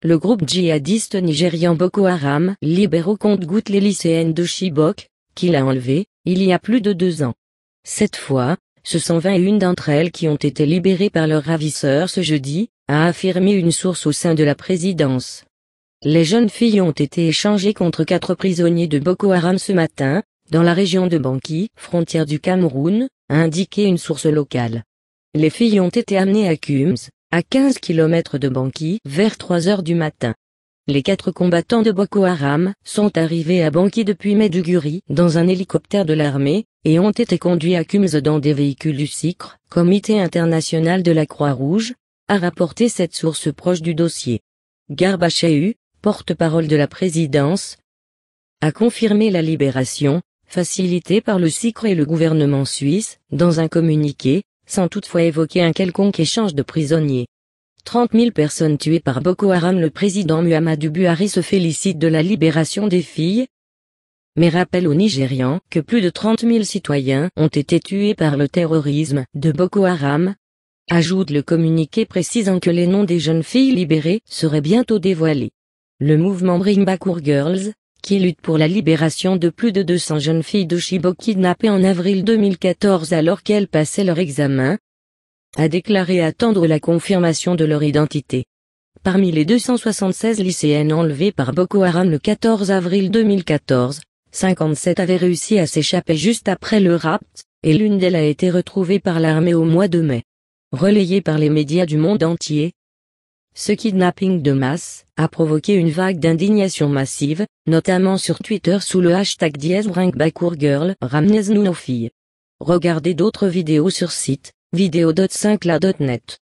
Le groupe djihadiste nigérian Boko Haram libère au compte-gouttes les lycéennes de Chibok, qu'il a enlevées, il y a plus de 2 ans. Cette fois, ce sont 21 d'entre elles qui ont été libérées par leurs ravisseurs ce jeudi, a affirmé une source au sein de la présidence. Les jeunes filles ont été échangées contre 4 prisonniers de Boko Haram ce matin, dans la région de Banki, frontière du Cameroun, a indiqué une source locale. Les filles ont été amenées à Kums, à 15 km de Banki, vers 3 heures du matin. Les 4 combattants de Boko Haram sont arrivés à Banki depuis Maiduguri dans un hélicoptère de l'armée, et ont été conduits à Kums dans des véhicules du SICRE, Comité international de la Croix-Rouge, a rapporté cette source proche du dossier. Garba Shehu, porte-parole de la présidence, a confirmé la libération, facilitée par le SICRE et le gouvernement suisse, dans un communiqué, sans toutefois évoquer un quelconque échange de prisonniers. 30 000 personnes tuées par Boko Haram. Le président Muhammadu Buhari se félicite de la libération des filles, mais rappelle aux Nigérians que plus de 30 000 citoyens ont été tués par le terrorisme de Boko Haram. Ajoute le communiqué précisant que les noms des jeunes filles libérées seraient bientôt dévoilés. Le mouvement Bring Back Our Girls, qui lutte pour la libération de plus de 200 jeunes filles de Chibok kidnappées en avril 2014 alors qu'elles passaient leur examen, a déclaré attendre la confirmation de leur identité. Parmi les 276 lycéennes enlevées par Boko Haram le 14 avril 2014, 57 avaient réussi à s'échapper juste après le rapt, et l'une d'elles a été retrouvée par l'armée au mois de mai. Relayé par les médias du monde entier, ce kidnapping de masse a provoqué une vague d'indignation massive, notamment sur Twitter sous le hashtag #BringBackOurGirl Ramnez nous nos filles. Regardez d'autres vidéos sur site, vidéo.5la.net.